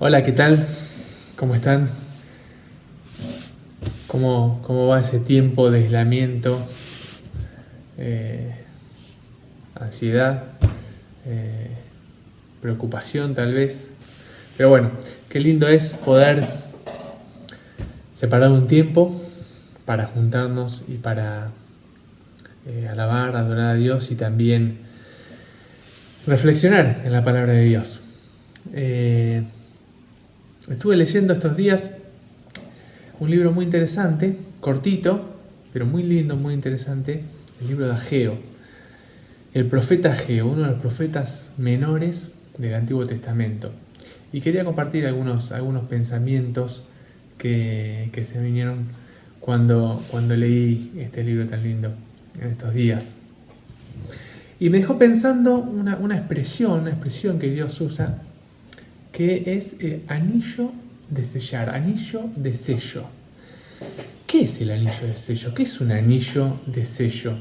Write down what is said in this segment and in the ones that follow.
Hola, ¿qué tal? ¿Cómo están? ¿Cómo va ese tiempo de aislamiento? Eh, Ansiedad, eh, preocupación tal vez. Pero bueno, qué lindo es poder separar un tiempo para juntarnos y para alabar, adorar a Dios y también reflexionar en la palabra de Dios. Estuve leyendo estos días un libro muy interesante, cortito, pero muy lindo, muy interesante, el libro de Ageo. El profeta Ageo, uno de los profetas menores del Antiguo Testamento. Y quería compartir algunos pensamientos que se me vinieron cuando leí este libro tan lindo en estos días. Y me dejó pensando una expresión que Dios usa, que es anillo de sellar, anillo de sello. ¿Qué es el anillo de sello? ¿Qué es un anillo de sello?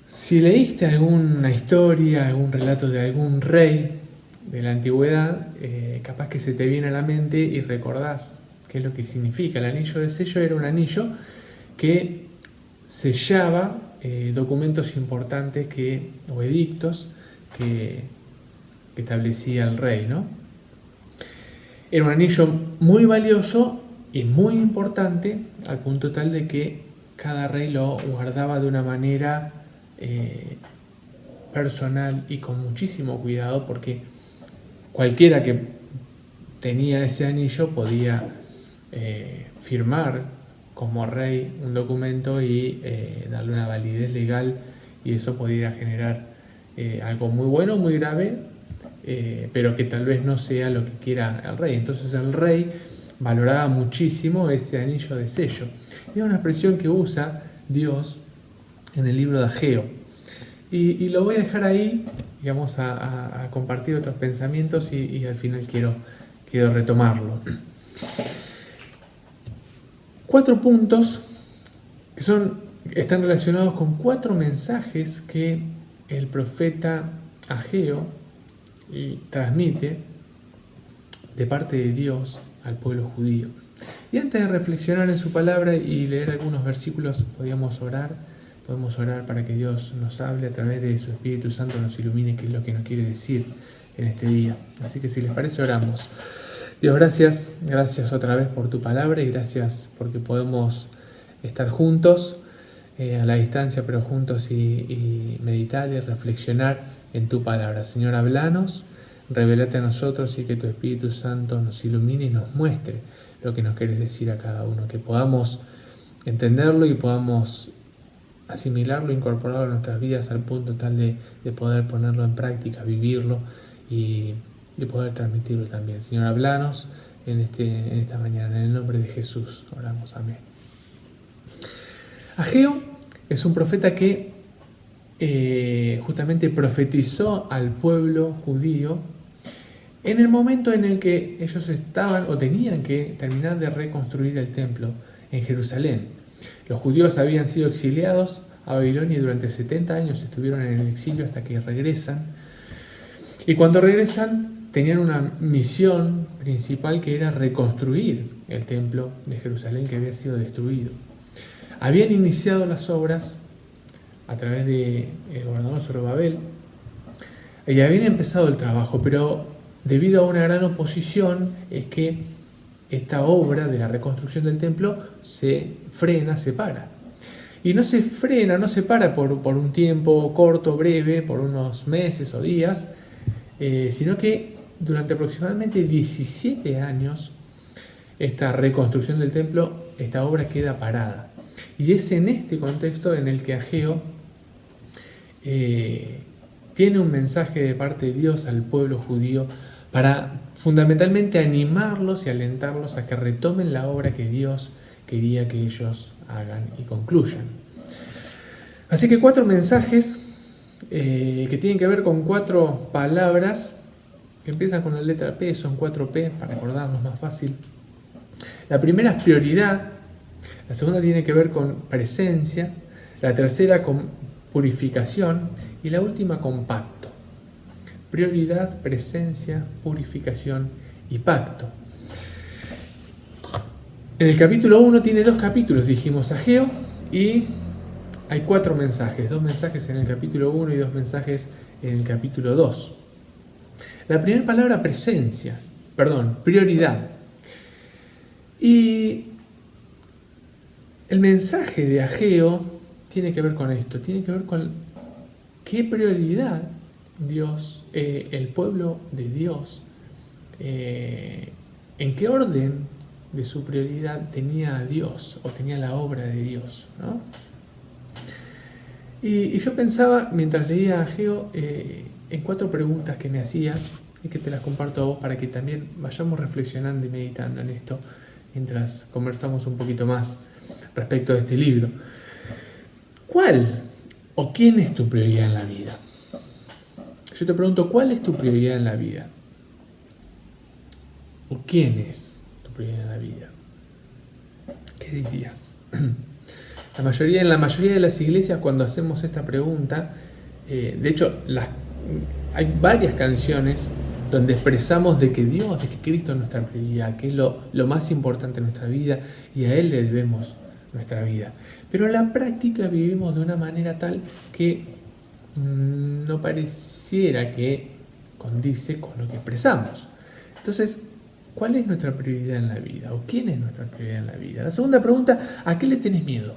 Si leíste alguna historia, algún relato de algún rey de la antigüedad, capaz que se te viene a la mente y recordás qué es lo que significa. El anillo de sello era un anillo que sellaba documentos importantes o edictos que establecía el rey, ¿no? Era un anillo muy valioso y muy importante, al punto tal de que cada rey lo guardaba de una manera personal y con muchísimo cuidado, porque cualquiera que tenía ese anillo podía firmar como rey un documento y darle una validez legal, y eso podía generar algo muy bueno, muy grave, pero que tal vez no sea lo que quiera el rey. Entonces el rey valoraba muchísimo ese anillo de sello. Y es una expresión que usa Dios en el libro de Ageo. Y lo voy a dejar ahí, y vamos a compartir otros pensamientos y al final quiero retomarlo. 4 puntos que están relacionados con 4 mensajes que el profeta Ageo transmite de parte de Dios al pueblo judío. Y antes de reflexionar en su palabra y leer algunos versículos, podemos orar para que Dios nos hable a través de su Espíritu Santo, nos ilumine qué es lo que nos quiere decir en este día. Así que si les parece, oramos. Dios, gracias otra vez por tu palabra y gracias porque podemos estar juntos, a la distancia, pero juntos y meditar y reflexionar en tu palabra. Señor, hablanos, revelate a nosotros y que tu Espíritu Santo nos ilumine y nos muestre lo que nos quieres decir a cada uno, que podamos entenderlo y podamos asimilarlo, incorporarlo a nuestras vidas al punto tal de poder ponerlo en práctica, vivirlo y poder transmitirlo también. Señor, hablanos en esta mañana, en el nombre de Jesús oramos, amén. Ageo es un profeta que justamente profetizó al pueblo judío en el momento en el que ellos estaban o tenían que terminar de reconstruir el templo en Jerusalén. Los judíos habían sido exiliados a Babilonia y durante 70 años estuvieron en el exilio hasta que regresan. Y cuando regresan tenían una misión principal, que era reconstruir el templo de Jerusalén que había sido destruido. Habían iniciado las obras a través del gobernador Zorobabel y habían empezado el trabajo, pero debido a una gran oposición es que esta obra de la reconstrucción del templo se frena, se para. Y no se frena, no se para por un tiempo corto, breve, por unos meses o días, sino que durante aproximadamente 17 años esta reconstrucción del templo, esta obra queda parada. Y es en este contexto en el que Ageo tiene un mensaje de parte de Dios al pueblo judío para fundamentalmente animarlos y alentarlos a que retomen la obra que Dios quería que ellos hagan y concluyan. Así que 4 mensajes que tienen que ver con 4 palabras que empiezan con la letra P, son 4P para acordarnos más fácil. La primera es prioridad, la segunda tiene que ver con presencia, la tercera con purificación y la última con pacto. prioridad, presencia, purificación y pacto. En el capítulo 1 tiene 2 capítulos, dijimos Ageo, y hay 4 mensajes, 2 mensajes en el capítulo 1 y 2 mensajes en el capítulo 2. La primera palabra, prioridad. Y el mensaje de Ageo tiene que ver con esto, tiene que ver con qué prioridad Dios, el pueblo de Dios, en qué orden de su prioridad tenía a Dios o tenía la obra de Dios, ¿no? Y yo pensaba, mientras leía Ageo, en 4 preguntas que me hacía y que te las comparto a vos para que también vayamos reflexionando y meditando en esto mientras conversamos un poquito más respecto de este libro. ¿Cuál o quién es tu prioridad en la vida? Yo te pregunto, ¿cuál es tu prioridad en la vida? ¿O quién es tu prioridad en la vida? ¿Qué dirías? En la mayoría de las iglesias, cuando hacemos esta pregunta, de hecho, hay varias canciones donde expresamos de que Dios, de que Cristo es nuestra prioridad, que es lo más importante en nuestra vida y a Él le debemos nuestra vida. Pero en la práctica vivimos de una manera tal que no pareciera que condice con lo que expresamos. Entonces, ¿cuál es nuestra prioridad en la vida? ¿O quién es nuestra prioridad en la vida? La segunda pregunta, ¿a qué le tenés miedo?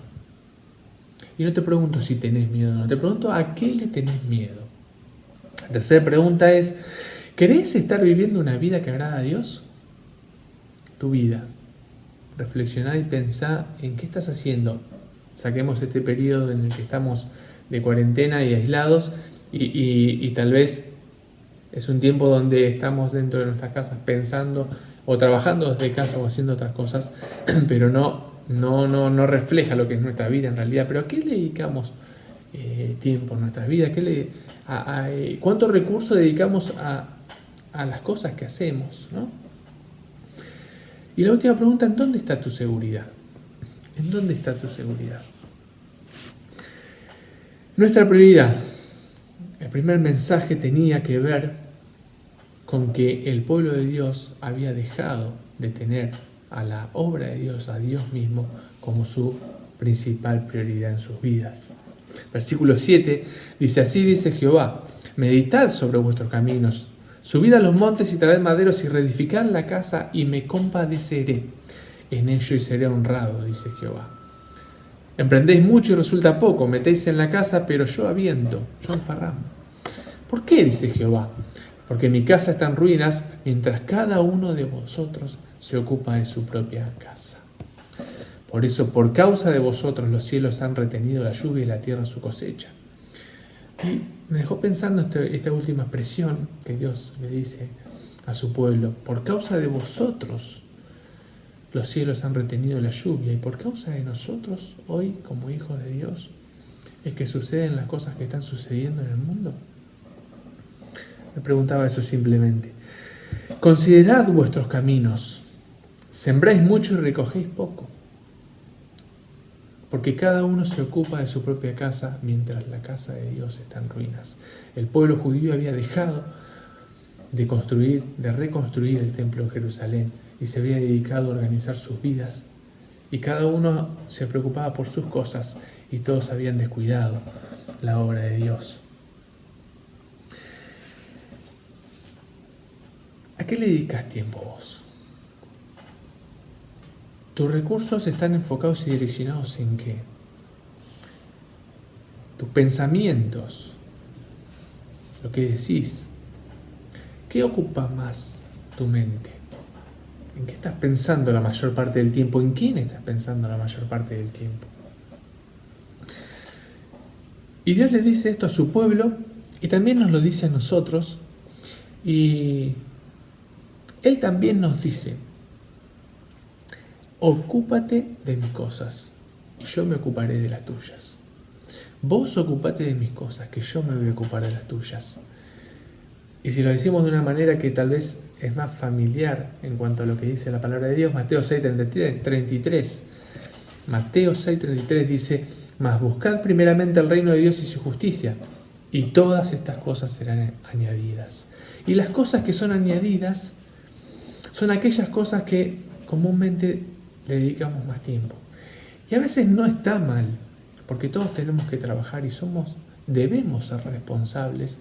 Y no te pregunto si tenés miedo o no, te pregunto ¿a qué le tenés miedo? La tercera pregunta es, ¿querés estar viviendo una vida que agrada a Dios? Tu vida. Reflexioná y pensá en qué estás haciendo. Saquemos este periodo en el que estamos de cuarentena y aislados y tal vez es un tiempo donde estamos dentro de nuestras casas pensando o trabajando desde casa o haciendo otras cosas, pero no refleja lo que es nuestra vida en realidad. Pero ¿a qué le dedicamos tiempo en nuestra vida? ¿Cuántos recursos dedicamos a las cosas que hacemos, ¿no? Y la última pregunta, ¿en dónde está tu seguridad? ¿En dónde está tu seguridad? Nuestra prioridad. El primer mensaje tenía que ver con que el pueblo de Dios había dejado de tener a la obra de Dios, a Dios mismo, como su principal prioridad en sus vidas. Versículo 7 dice, así dice Jehová, meditad sobre vuestros caminos, subid a los montes y traed maderos y reedificad la casa y me compadeceré en ello y seré honrado, dice Jehová. Emprendéis mucho y resulta poco, metéis en la casa, pero yo aviento, yo enparramo. ¿Por qué? Dice Jehová. Porque mi casa está en ruinas, mientras cada uno de vosotros se ocupa de su propia casa. Por eso, por causa de vosotros, los cielos han retenido la lluvia y la tierra su cosecha. Y me dejó pensando esta última expresión que Dios le dice a su pueblo. Por causa de vosotros, los cielos han retenido la lluvia. Y por causa de nosotros, hoy, como hijos de Dios, es que suceden las cosas que están sucediendo en el mundo. Me preguntaba eso simplemente. Considerad vuestros caminos. Sembráis mucho y recogéis poco. Porque cada uno se ocupa de su propia casa, mientras la casa de Dios está en ruinas. El pueblo judío había dejado de reconstruir el templo de Jerusalén y se había dedicado a organizar sus vidas. Y cada uno se preocupaba por sus cosas y todos habían descuidado la obra de Dios. ¿A qué le dedicas tiempo vos? ¿Tus recursos están enfocados y direccionados en qué? Tus pensamientos, lo que decís, ¿qué ocupa más tu mente? ¿En qué estás pensando la mayor parte del tiempo? ¿En quién estás pensando la mayor parte del tiempo? Y Dios le dice esto a su pueblo y también nos lo dice a nosotros. Y Él también nos dice, ocúpate de mis cosas y yo me ocuparé de las tuyas. Vos ocupate de mis cosas, que yo me voy a ocupar de las tuyas. Y si lo decimos de una manera que tal vez es más familiar en cuanto a lo que dice la palabra de Dios, Mateo 6:33. Mateo 6:33 dice, mas buscad primeramente el reino de Dios y su justicia, y todas estas cosas serán añadidas. Y las cosas que son añadidas son aquellas cosas que comúnmente le dedicamos más tiempo. Y a veces no está mal, porque todos tenemos que trabajar y debemos ser responsables,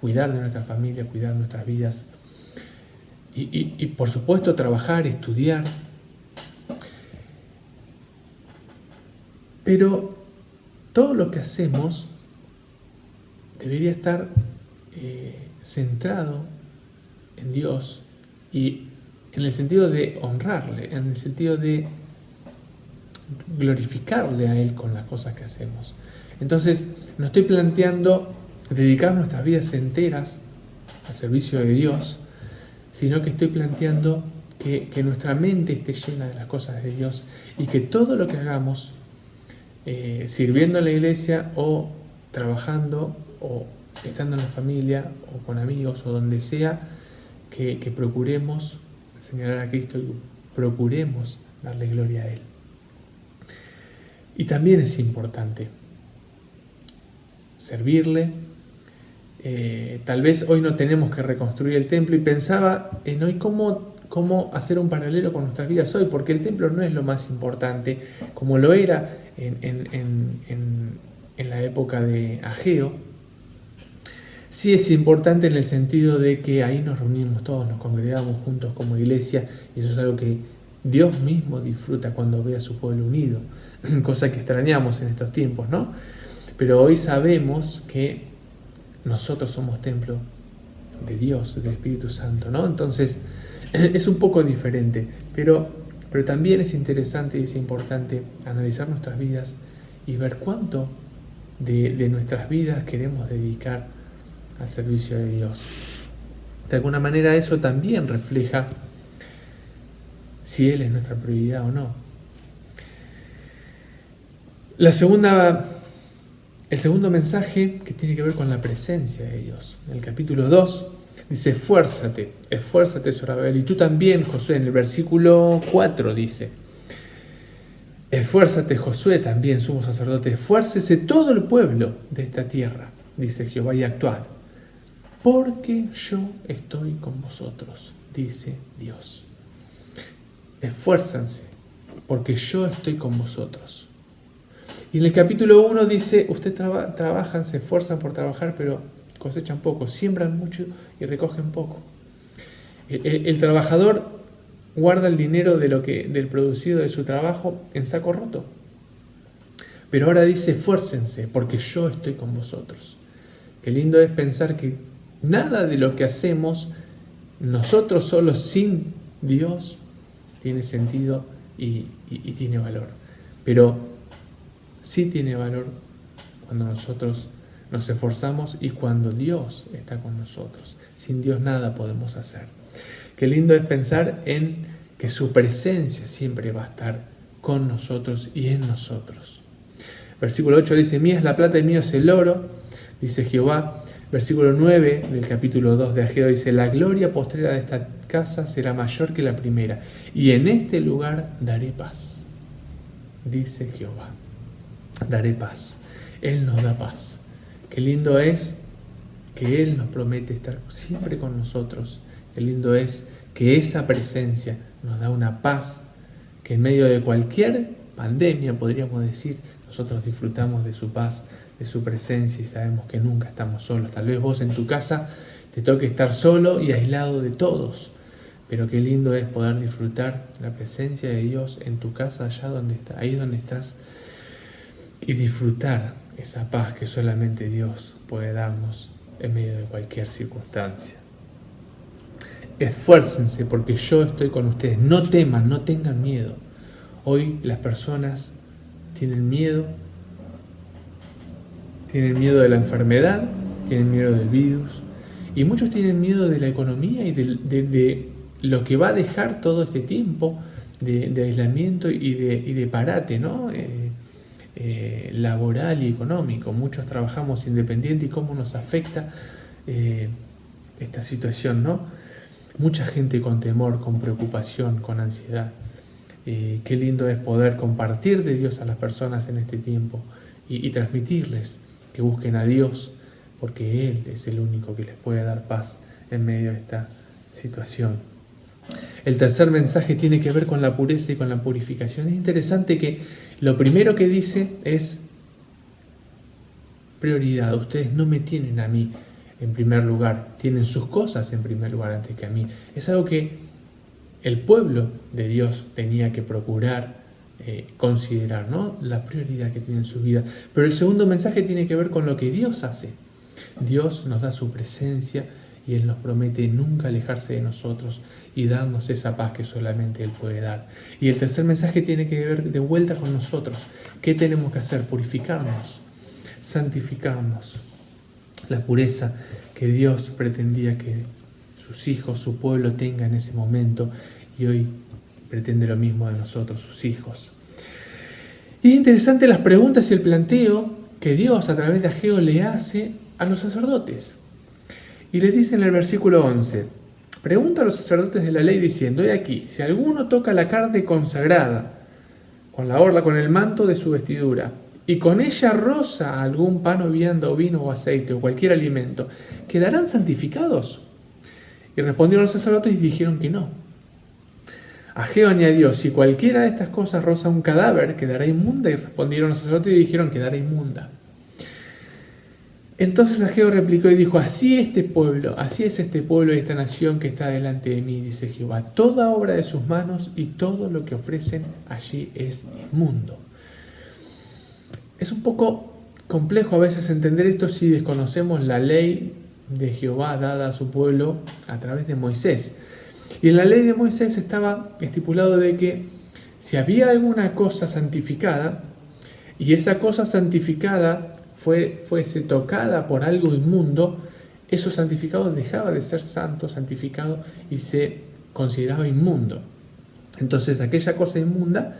cuidar de nuestra familia, cuidar de nuestras vidas y por supuesto trabajar, estudiar. Pero todo lo que hacemos debería estar centrado en Dios y en el sentido de honrarle, en el sentido de glorificarle a Él con las cosas que hacemos. Entonces, no estoy planteando dedicar nuestras vidas enteras al servicio de Dios, sino que estoy planteando que nuestra mente esté llena de las cosas de Dios y que todo lo que hagamos, sirviendo en la iglesia o trabajando o estando en la familia o con amigos o donde sea, que procuremos señalar a Cristo y procuremos darle gloria a Él. Y también es importante servirle. Tal vez hoy no tenemos que reconstruir el templo y pensaba en hoy cómo hacer un paralelo con nuestras vidas hoy, porque el templo no es lo más importante como lo era en la época de Ageo. Sí es importante en el sentido de que ahí nos reunimos todos, nos congregamos juntos como iglesia, y eso es algo que Dios mismo disfruta cuando ve a su pueblo unido, cosa que extrañamos en estos tiempos, ¿no? Pero hoy sabemos que nosotros somos templo de Dios, del Espíritu Santo, ¿no? Entonces es un poco diferente, pero también es interesante y es importante analizar nuestras vidas y ver cuánto de nuestras vidas queremos dedicar al servicio de Dios. De alguna manera eso también refleja si Él es nuestra prioridad o no. El segundo mensaje que tiene que ver con la presencia de Dios. En el capítulo 2 dice, esfuérzate Zorobabel, y tú también, Josué. En el versículo 4 dice, esfuérzate Josué también, sumo sacerdote, esfuércese todo el pueblo de esta tierra, dice Jehová, y actuad, porque yo estoy con vosotros, dice Dios. Esfuérzanse, porque yo estoy con vosotros. Y en el capítulo 1 dice, ustedes trabajan, se esfuerzan por trabajar, pero cosechan poco, siembran mucho y recogen poco. El trabajador guarda el dinero del producido de su trabajo en saco roto. Pero ahora dice, esfuércense, porque yo estoy con vosotros. Qué lindo es pensar que nada de lo que hacemos nosotros solos sin Dios tiene sentido y tiene valor. Pero sí tiene valor cuando nosotros nos esforzamos y cuando Dios está con nosotros. Sin Dios nada podemos hacer. Qué lindo es pensar en que su presencia siempre va a estar con nosotros y en nosotros. Versículo 8 dice, mía es la plata y mío es el oro, dice Jehová. Versículo 9 del capítulo 2 de Ageo dice, la gloria postrera de esta casa será mayor que la primera, y en este lugar daré paz, dice Jehová. Daré paz. Él nos da paz. Qué lindo es que Él nos promete estar siempre con nosotros. Qué lindo es que esa presencia nos da una paz que en medio de cualquier pandemia, podríamos decir, nosotros disfrutamos de su paz, de su presencia y sabemos que nunca estamos solos. Tal vez vos en tu casa te toque estar solo y aislado de todos, pero qué lindo es poder disfrutar la presencia de Dios en tu casa, ahí donde estás, y disfrutar esa paz que solamente Dios puede darnos en medio de cualquier circunstancia. Esfuércense porque yo estoy con ustedes. No teman, no tengan miedo. Hoy las personas tienen miedo de la enfermedad, tienen miedo del virus y muchos tienen miedo de la economía y de lo que va a dejar todo este tiempo de aislamiento y de parate, ¿no? Laboral y económico. Muchos trabajamos independiente y cómo nos afecta esta situación, ¿no? Mucha gente con temor, con preocupación, con ansiedad. Qué lindo es poder compartir de Dios a las personas en este tiempo y transmitirles que busquen a Dios, porque Él es el único que les puede dar paz en medio de esta situación. El tercer mensaje tiene que ver con la pureza y con la purificación. Es interesante que lo primero que dice es prioridad. Ustedes no me tienen a mí en primer lugar, tienen sus cosas en primer lugar antes que a mí. Es algo que el pueblo de Dios tenía que procurar considerar, ¿no? La prioridad que tiene en su vida. Pero el segundo mensaje tiene que ver con lo que Dios hace. Dios nos da su presencia y Él nos promete nunca alejarse de nosotros y darnos esa paz que solamente Él puede dar. Y el tercer mensaje tiene que ver de vuelta con nosotros. ¿Qué tenemos que hacer? Purificarnos, santificarnos. La pureza que Dios pretendía que sus hijos, su pueblo tenga en ese momento, y hoy pretende lo mismo de nosotros, sus hijos. Y es interesante las preguntas y el planteo que Dios a través de Ageo le hace a los sacerdotes. Y les dice en el versículo 11, pregunta a los sacerdotes de la ley diciendo, he aquí, si alguno toca la carne consagrada, con la orla, con el manto de su vestidura, y con ella roza algún pan o vianda o vino o aceite o cualquier alimento, ¿quedarán santificados? Y respondieron los sacerdotes y dijeron que no. Ageo añadió, si cualquiera de estas cosas roza un cadáver, quedará inmunda. Y respondieron los sacerdotes y dijeron, quedará inmunda. Entonces Ageo replicó y dijo, así es este pueblo y esta nación que está delante de mí, dice Jehová. Toda obra de sus manos y todo lo que ofrecen allí es inmundo. Es un poco complejo a veces entender esto si desconocemos la ley de Jehová dada a su pueblo a través de Moisés. Y en la ley de Moisés estaba estipulado de que si había alguna cosa santificada y esa cosa santificada fuese tocada por algo inmundo, eso santificado dejaba de ser santo, santificado, y se consideraba inmundo. Entonces aquella cosa inmunda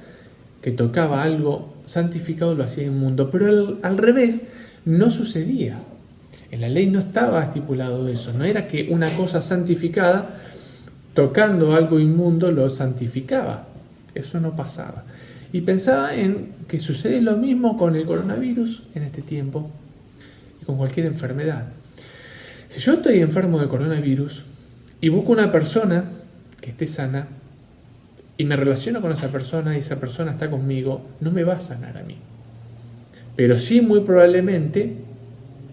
que tocaba algo santificado lo hacía inmundo, pero al revés no sucedía. En la ley no estaba estipulado eso, no era que una cosa santificada tocando algo inmundo lo santificaba, eso no pasaba. Y pensaba en que sucede lo mismo con el coronavirus en este tiempo y con cualquier enfermedad. Si yo estoy enfermo de coronavirus y busco una persona que esté sana y me relaciono con esa persona y esa persona está conmigo, no me va a sanar a mí. Pero sí, muy probablemente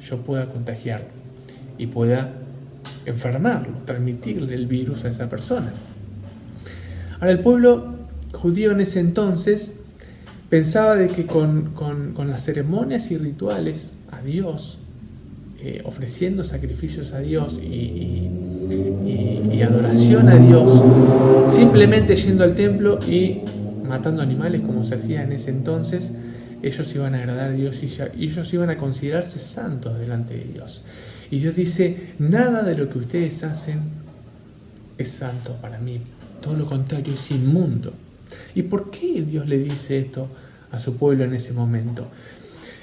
yo pueda contagiarlo y pueda enfermarlo, transmitirle el virus a esa persona. Ahora, el pueblo judío en ese entonces pensaba de que con las ceremonias y rituales a Dios, ofreciendo sacrificios a Dios y adoración a Dios, simplemente yendo al templo y matando animales como se hacía en ese entonces, ellos iban a agradar a Dios y ellos iban a considerarse santos delante de Dios. Y Dios dice, nada de lo que ustedes hacen es santo para mí, todo lo contrario, es inmundo. ¿Y por qué Dios le dice esto a su pueblo en ese momento?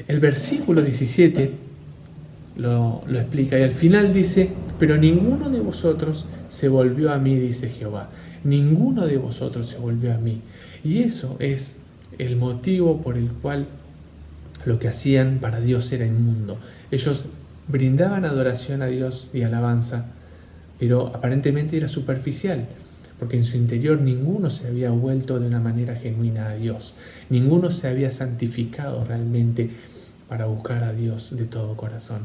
El versículo 17 lo explica y al final dice, pero ninguno de vosotros se volvió a mí, dice Jehová. Ninguno de vosotros se volvió a mí. Y eso es el motivo por el cual lo que hacían para Dios era inmundo. Ellos brindaban adoración a Dios y alabanza, pero aparentemente era superficial, porque en su interior ninguno se había vuelto de una manera genuina a Dios. Ninguno se había santificado realmente para buscar a Dios de todo corazón.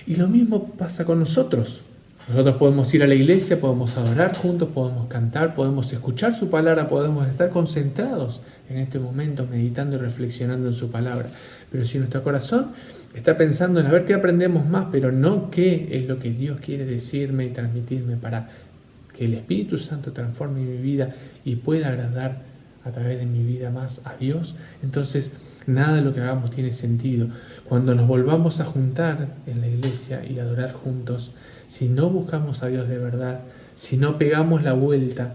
Y lo mismo pasa con nosotros. Nosotros podemos ir a la iglesia, podemos adorar juntos, podemos cantar, podemos escuchar su palabra, podemos estar concentrados en este momento, meditando y reflexionando en su palabra. Pero si nuestro corazón está pensando en a ver qué aprendemos más, pero no qué es lo que Dios quiere decirme y transmitirme para que el Espíritu Santo transforme mi vida y pueda agradar a través de mi vida más a Dios, entonces nada de lo que hagamos tiene sentido. Cuando nos volvamos a juntar en la iglesia y adorar juntos, si no buscamos a Dios de verdad, si no pegamos la vuelta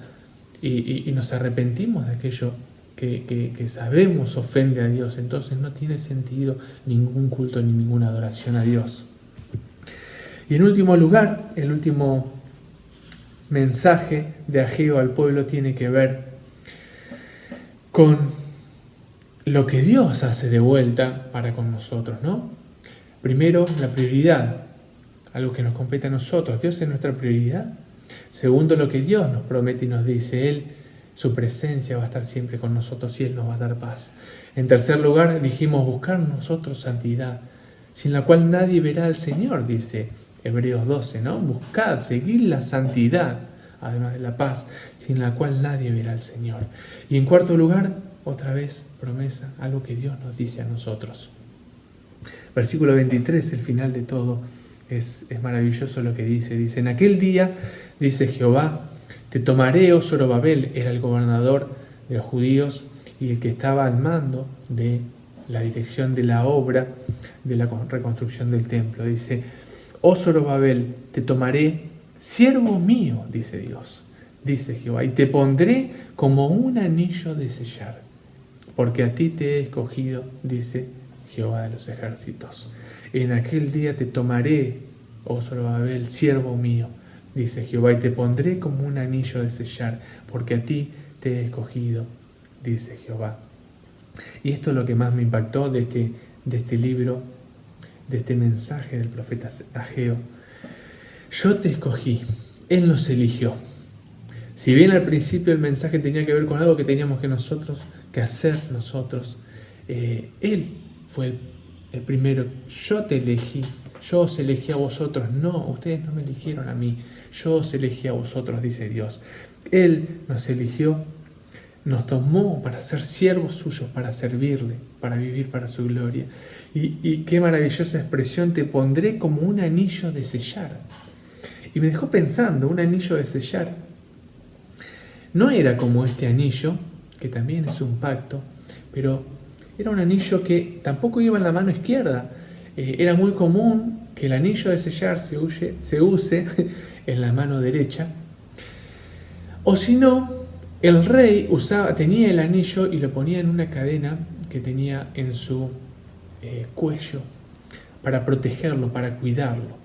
y nos arrepentimos de aquello que sabemos ofende a Dios, entonces no tiene sentido ningún culto ni ninguna adoración a Dios. Y en último lugar, el último mensaje de Ageo al pueblo tiene que ver con lo que Dios hace de vuelta para con nosotros, ¿no? Primero, la prioridad, algo que nos compete a nosotros. Dios es nuestra prioridad. Segundo, lo que Dios nos promete y nos dice. Él, su presencia va a estar siempre con nosotros y Él nos va a dar paz. En tercer lugar, dijimos buscar nosotros santidad, sin la cual nadie verá al Señor, dice Hebreos 12, ¿no? Buscad, seguid la santidad, además de la paz, sin la cual nadie verá al Señor. Y en cuarto lugar, otra vez, promesa, algo que Dios nos dice a nosotros. Versículo 23, el final de todo, es maravilloso lo que dice. Dice, en aquel día, dice Jehová, te tomaré, oh Zorobabel, era el gobernador de los judíos y el que estaba al mando de la dirección de la obra de la reconstrucción del templo. Dice, oh Zorobabel, te tomaré, siervo mío, dice Dios, dice Jehová, y te pondré como un anillo de sellar, porque a ti te he escogido, dice Jehová de los ejércitos. En aquel día te tomaré, oh Zorobabel, siervo mío, dice Jehová, y te pondré como un anillo de sellar, porque a ti te he escogido, dice Jehová. Y esto es lo que más me impactó de este libro, de este mensaje del profeta Ageo. Yo te escogí, Él nos eligió. Si bien al principio el mensaje tenía que ver con algo que teníamos que hacer nosotros, Él fue el primero. Yo te elegí, yo os elegí a vosotros. No, ustedes no me eligieron a mí, yo os elegí a vosotros, dice Dios. Él nos eligió, nos tomó para ser siervos suyos, para servirle, para vivir para su gloria. Y qué maravillosa expresión, te pondré como un anillo de sellar. Y me dejó pensando, un anillo de sellar no era como este anillo, que también es un pacto, pero era un anillo que tampoco iba en la mano izquierda. Era muy común que el anillo de sellar se use en la mano derecha. O si no, el rey tenía el anillo y lo ponía en una cadena que tenía en su cuello para protegerlo, para cuidarlo.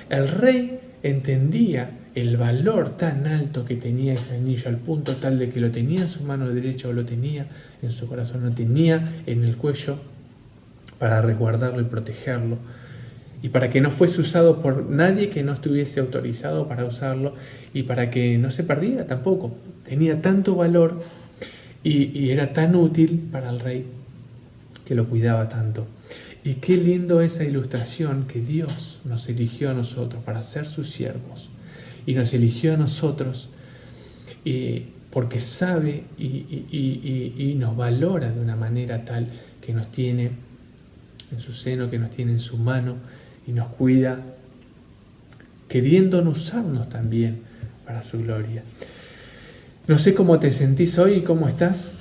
El rey entendía el valor tan alto que tenía ese anillo, al punto tal de que lo tenía en su mano derecha o lo tenía en su corazón, lo tenía en el cuello para resguardarlo y protegerlo, y para que no fuese usado por nadie que no estuviese autorizado para usarlo, y para que no se perdiera tampoco. Tenía tanto valor y era tan útil para el rey que lo cuidaba tanto. Y qué lindo esa ilustración, que Dios nos eligió a nosotros para ser sus siervos, y nos eligió a nosotros porque sabe y nos valora de una manera tal que nos tiene en su seno, que nos tiene en su mano y nos cuida, queriéndonos usarnos también para su gloria. No sé cómo te sentís hoy y cómo estás.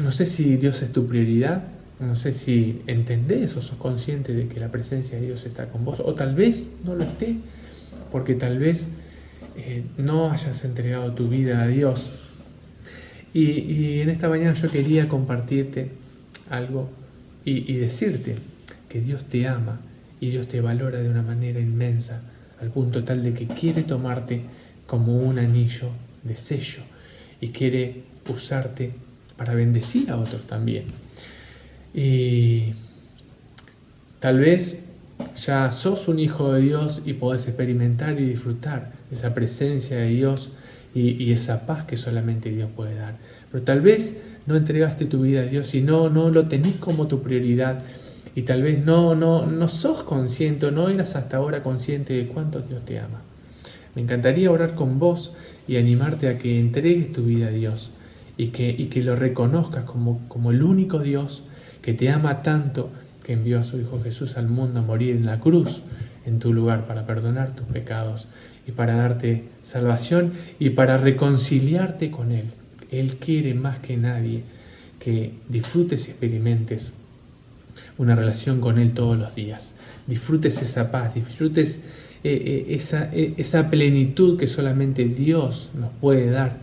No sé si Dios es tu prioridad. No sé si entendés o sos consciente de que la presencia de Dios está con vos. O tal vez no lo esté, porque tal vez no hayas entregado tu vida a Dios. Y en esta mañana yo quería compartirte algo y decirte que Dios te ama y Dios te valora de una manera inmensa, al punto tal de que quiere tomarte como un anillo de sello y quiere usarte para bendecir a otros también. Y tal vez ya sos un hijo de Dios y podés experimentar y disfrutar esa presencia de Dios y esa paz que solamente Dios puede dar. Pero tal vez no entregaste tu vida a Dios y no lo tenés como tu prioridad, y tal vez no sos consciente, no eras hasta ahora consciente de cuánto Dios te ama. Me encantaría orar con vos y animarte a que entregues tu vida a Dios y que lo reconozcas como el único Dios que te ama tanto, que envió a su Hijo Jesús al mundo a morir en la cruz en tu lugar para perdonar tus pecados y para darte salvación y para reconciliarte con Él. Él quiere más que nadie que disfrutes y experimentes una relación con Él todos los días. Disfrutes esa paz, disfrutes esa plenitud que solamente Dios nos puede dar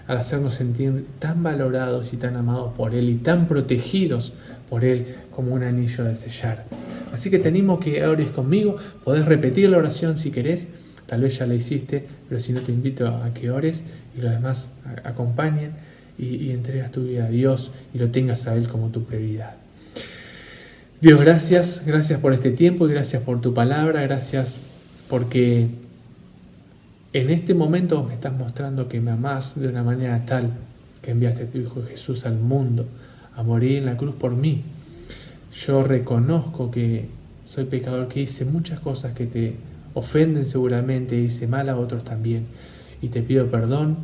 al hacernos sentir tan valorados y tan amados por Él y tan protegidos por Él como un anillo de sellar. Así que te animo que ores conmigo. Podés repetir la oración si querés, tal vez ya la hiciste, pero si no, te invito a que ores y los demás acompañen y entregas tu vida a Dios y lo tengas a Él como tu prioridad. Dios, gracias por este tiempo y gracias por tu palabra, gracias porque en este momento me estás mostrando que me amás de una manera tal que enviaste a tu Hijo Jesús al mundo a morir en la cruz por mí. Yo reconozco que soy pecador, que hice muchas cosas que te ofenden seguramente, hice mal a otros también, y te pido perdón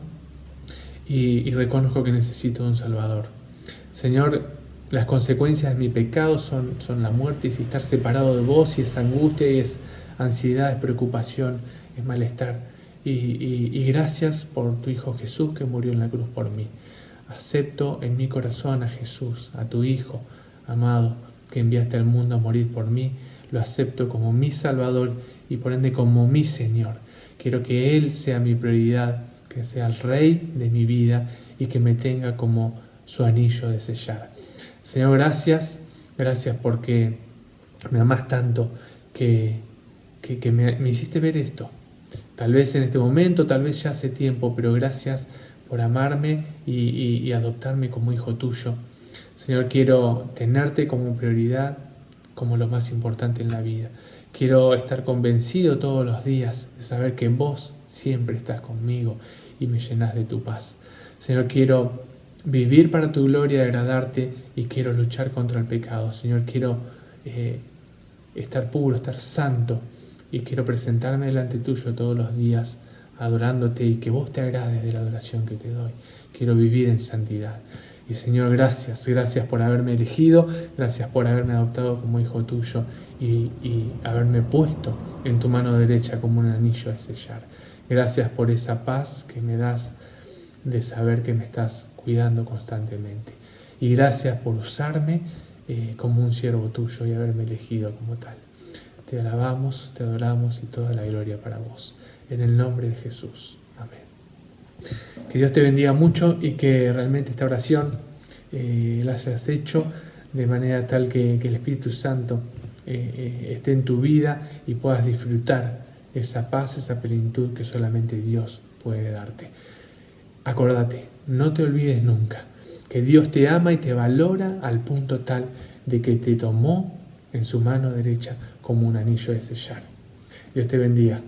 y reconozco que necesito un Salvador. Señor, las consecuencias de mi pecado son la muerte, y si estar separado de vos, y es angustia, y es ansiedad, es preocupación, es malestar. Y gracias por tu Hijo Jesús que murió en la cruz por mí. Acepto en mi corazón a Jesús, a tu Hijo amado, que enviaste al mundo a morir por mí. Lo acepto como mi Salvador y por ende como mi Señor. Quiero que Él sea mi prioridad, que sea el Rey de mi vida y que me tenga como su anillo de sellar. Señor, gracias porque me amás tanto que me hiciste ver esto. Tal vez en este momento, tal vez ya hace tiempo, pero gracias por amarme y adoptarme como hijo tuyo. Señor, quiero tenerte como prioridad, como lo más importante en la vida. Quiero estar convencido todos los días de saber que vos siempre estás conmigo y me llenas de tu paz. Señor, quiero vivir para tu gloria y agradarte, y quiero luchar contra el pecado. Señor, quiero estar puro, estar santo, y quiero presentarme delante tuyo todos los días adorándote y que vos te agrades de la adoración que te doy. Quiero vivir en santidad. Y Señor, gracias por haberme elegido, gracias por haberme adoptado como hijo tuyo y haberme puesto en tu mano derecha como un anillo de sellar. Gracias por esa paz que me das de saber que me estás cuidando constantemente. Y gracias por usarme como un siervo tuyo y haberme elegido como tal. Te alabamos, te adoramos y toda la gloria para vos. En el nombre de Jesús. Amén. Que Dios te bendiga mucho y que realmente esta oración la hayas hecho de manera tal que el Espíritu Santo esté en tu vida y puedas disfrutar esa paz, esa plenitud que solamente Dios puede darte. Acordate, no te olvides nunca que Dios te ama y te valora al punto tal de que te tomó en su mano derecha como un anillo de sellar. Dios te bendiga.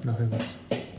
Nos vemos.